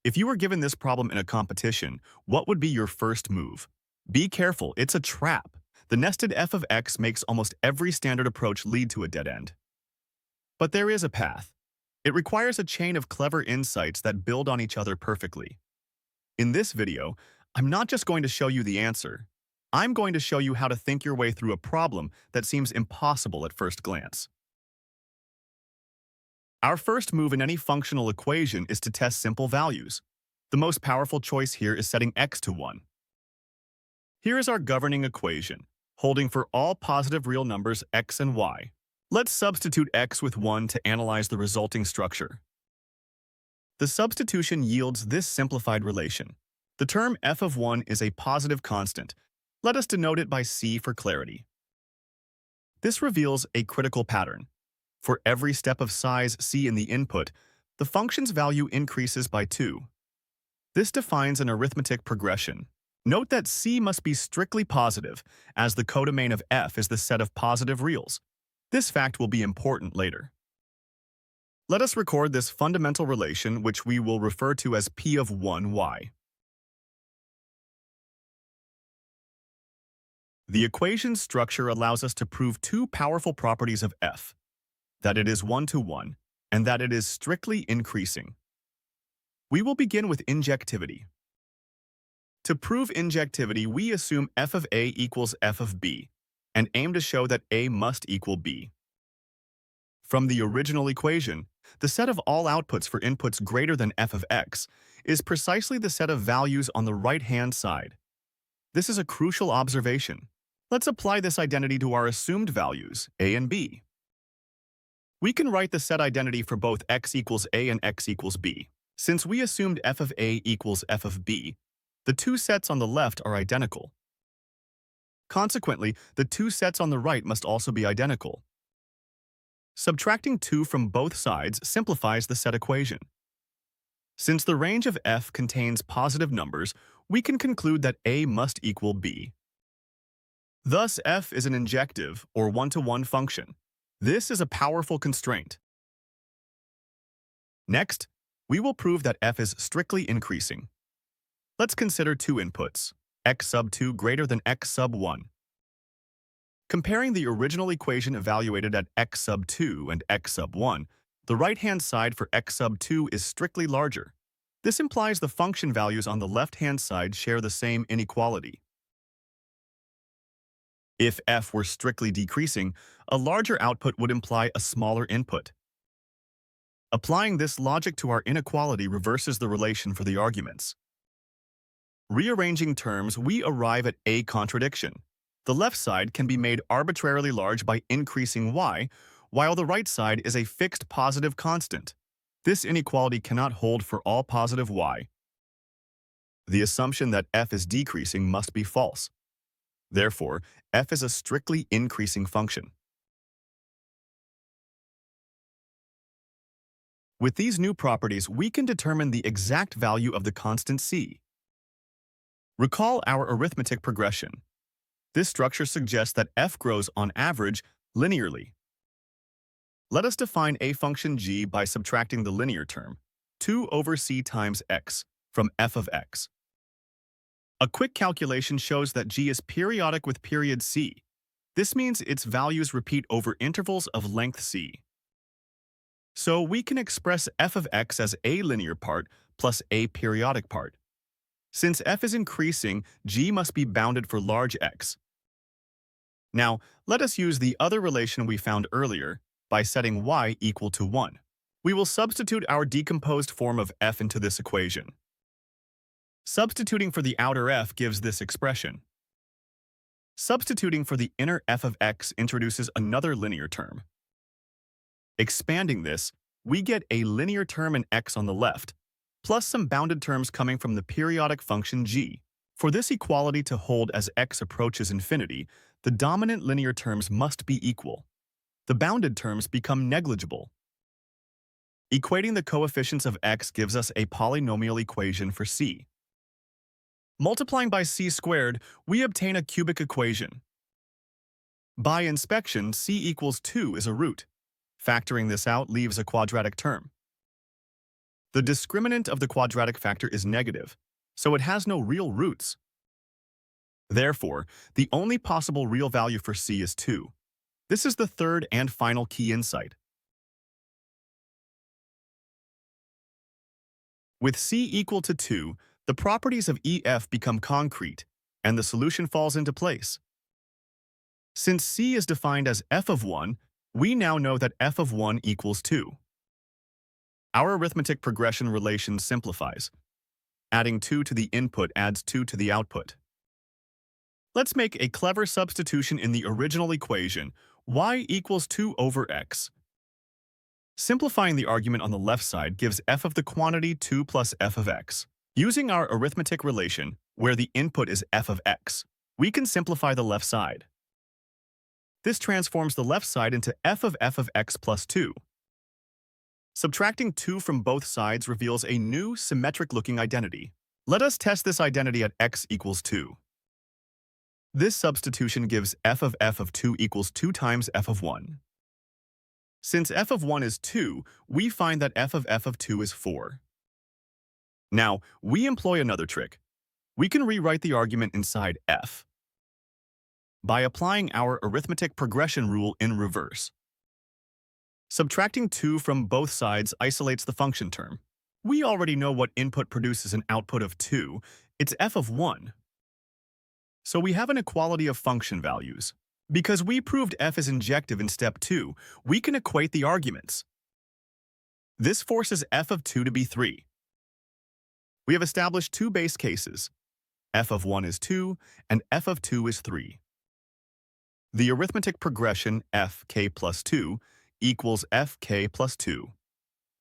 If you were given this problem in a competition, what would be your first move? Be careful, it's a trap. The nested f of x makes almost every standard approach lead to a dead end. But there is a path. It requires a chain of clever insights that build on each other perfectly. In this video, I'm not just going to show you the answer. I'm going to show you how to think your way through a problem that seems impossible at first glance. Our first move in any functional equation is to test simple values. The most powerful choice here is setting x to 1. Here is our governing equation, holding for all positive real numbers x and y. Let's substitute x with 1 to analyze the resulting structure. The substitution yields this simplified relation. The term f of 1 is a positive constant. Let us denote it by c for clarity. This reveals a critical pattern. For every step of size c in the input, the function's value increases by 2. This defines an arithmetic progression. Note that c must be strictly positive, as the codomain of f is the set of positive reals. This fact will be important later. Let us record this fundamental relation, which we will refer to as p of 1y. The equation's structure allows us to prove two powerful properties of f: that it is 1-to-1, and that it is strictly increasing. We will begin with injectivity. To prove injectivity, we assume f of a equals f of b, and aim to show that a must equal b. From the original equation, the set of all outputs for inputs greater than f of x is precisely the set of values on the right-hand side. This is a crucial observation. Let's apply this identity to our assumed values, a and b. We can write the set identity for both x equals a and x equals b. Since we assumed f of a equals f of b, the two sets on the left are identical. Consequently, the two sets on the right must also be identical. Subtracting 2 from both sides simplifies the set equation. Since the range of f contains positive numbers, we can conclude that a must equal b. Thus, f is an injective, or 1-to-1 function. This is a powerful constraint. Next, we will prove that f is strictly increasing. Let's consider two inputs, x sub 2 greater than x sub 1. Comparing the original equation evaluated at x sub 2 and x sub 1, the right-hand side for x sub 2 is strictly larger. This implies the function values on the left-hand side share the same inequality. If f were strictly decreasing, a larger output would imply a smaller input. Applying this logic to our inequality reverses the relation for the arguments. Rearranging terms, we arrive at a contradiction. The left side can be made arbitrarily large by increasing y, while the right side is a fixed positive constant. This inequality cannot hold for all positive y. The assumption that f is decreasing must be false. Therefore, f is a strictly increasing function. With these new properties, we can determine the exact value of the constant c. Recall our arithmetic progression. This structure suggests that f grows on average linearly. Let us define a function g by subtracting the linear term, 2 over c times x, from f of x. A quick calculation shows that g is periodic with period c. This means its values repeat over intervals of length c. So we can express f of x as a linear part plus a periodic part. Since f is increasing, g must be bounded for large x. Now, let us use the other relation we found earlier by setting y equal to 1. We will substitute our decomposed form of f into this equation. Substituting for the outer f gives this expression. Substituting for the inner f of x introduces another linear term. Expanding this, we get a linear term in x on the left, plus some bounded terms coming from the periodic function g. For this equality to hold as x approaches infinity, the dominant linear terms must be equal. The bounded terms become negligible. Equating the coefficients of x gives us a polynomial equation for c. Multiplying by c squared, we obtain a cubic equation. By inspection, c equals 2 is a root. Factoring this out leaves a quadratic term. The discriminant of the quadratic factor is negative, so it has no real roots. Therefore, the only possible real value for c is 2. This is the third and final key insight. With c equal to 2, the properties of EF become concrete, and the solution falls into place. Since c is defined as f of 1, we now know that f of 1 equals 2. Our arithmetic progression relation simplifies. Adding 2 to the input adds 2 to the output. Let's make a clever substitution in the original equation, y equals 2 over x. Simplifying the argument on the left side gives f of the quantity 2 plus f of x. Using our arithmetic relation, where the input is f of x, we can simplify the left side. This transforms the left side into f of x plus 2. Subtracting 2 from both sides reveals a new, symmetric-looking identity. Let us test this identity at x equals 2. This substitution gives f of 2 equals 2 times f of 1. Since f of 1 is 2, we find that f of 2 is 4. Now, we employ another trick. We can rewrite the argument inside f by applying our arithmetic progression rule in reverse. Subtracting 2 from both sides isolates the function term. We already know what input produces an output of 2. It's f of 1. So we have an equality of function values. Because we proved f is injective in step 2, we can equate the arguments. This forces f of 2 to be 3. We have established two base cases. F of 1 is 2, and f of 2 is 3. The arithmetic progression fk plus 2 equals fk plus 2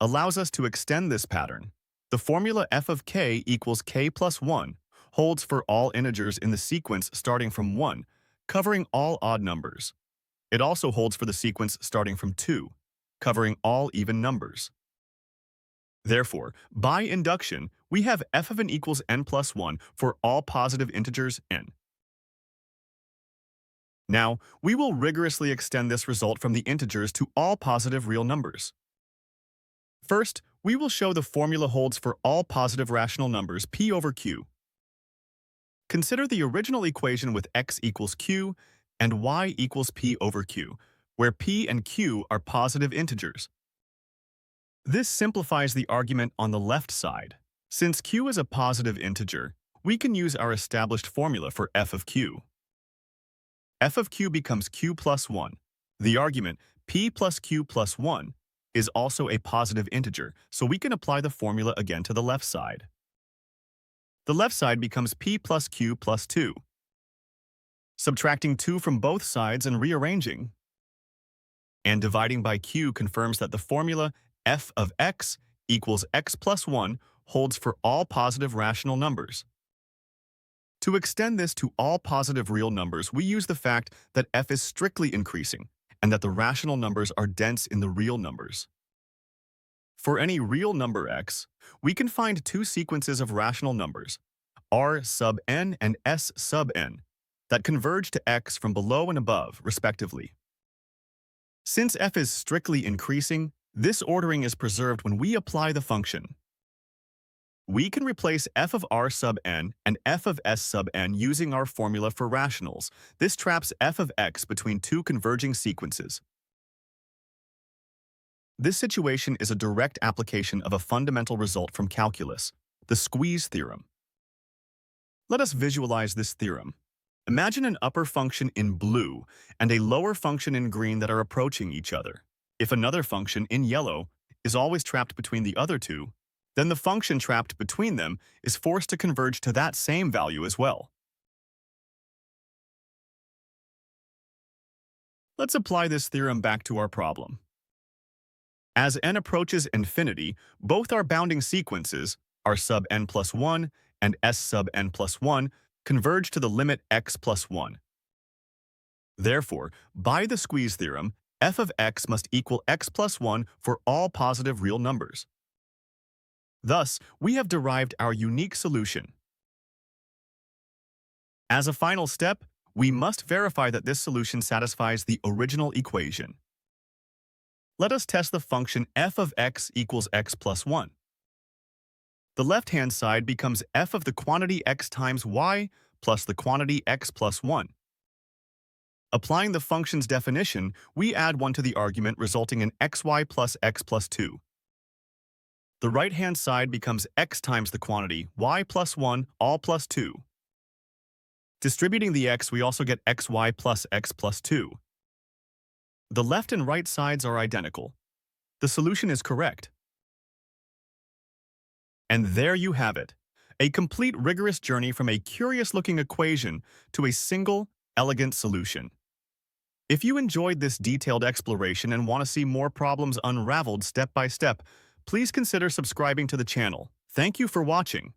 allows us to extend this pattern. The formula f of k equals k plus 1 holds for all integers in the sequence starting from 1, covering all odd numbers. It also holds for the sequence starting from 2, covering all even numbers. Therefore, by induction, we have f of n equals n plus 1 for all positive integers n. Now, we will rigorously extend this result from the integers to all positive real numbers. First, we will show the formula holds for all positive rational numbers p over q. Consider the original equation with x equals q and y equals p over q, where p and q are positive integers. This simplifies the argument on the left side. Since q is a positive integer, we can use our established formula for f of q. F of q becomes q plus 1. The argument p plus q plus 1 is also a positive integer, so we can apply the formula again to the left side. The left side becomes p plus q plus 2. Subtracting 2 from both sides and rearranging, and dividing by q confirms that the formula f of x equals x plus 1 holds for all positive rational numbers. To extend this to all positive real numbers, we use the fact that f is strictly increasing and that the rational numbers are dense in the real numbers. For any real number x, we can find two sequences of rational numbers, r sub n and s sub n, that converge to x from below and above, respectively. Since f is strictly increasing, this ordering is preserved when we apply the function. We can replace f of r sub n and f of s sub n using our formula for rationals. This traps f of x between two converging sequences. This situation is a direct application of a fundamental result from calculus, the squeeze theorem. Let us visualize this theorem. Imagine an upper function in blue and a lower function in green that are approaching each other. If another function in yellow is always trapped between the other two, then the function trapped between them is forced to converge to that same value as well. Let's apply this theorem back to our problem. As n approaches infinity, both our bounding sequences, r sub n plus 1 and s sub n plus 1, converge to the limit x plus 1. Therefore, by the squeeze theorem, f of x must equal x plus 1 for all positive real numbers. Thus, we have derived our unique solution. As a final step, we must verify that this solution satisfies the original equation. Let us test the function f of x equals x plus 1. The left-hand side becomes f of the quantity x times y plus the quantity x plus 1. Applying the function's definition, we add 1 to the argument, resulting in xy plus x plus 2. The right-hand side becomes x times the quantity y plus 1, all plus 2. Distributing the x, we also get xy plus x plus 2. The left and right sides are identical. The solution is correct. And there you have it, a complete rigorous journey from a curious-looking equation to a single, elegant solution. If you enjoyed this detailed exploration and want to see more problems unraveled step by step, please consider subscribing to the channel. Thank you for watching.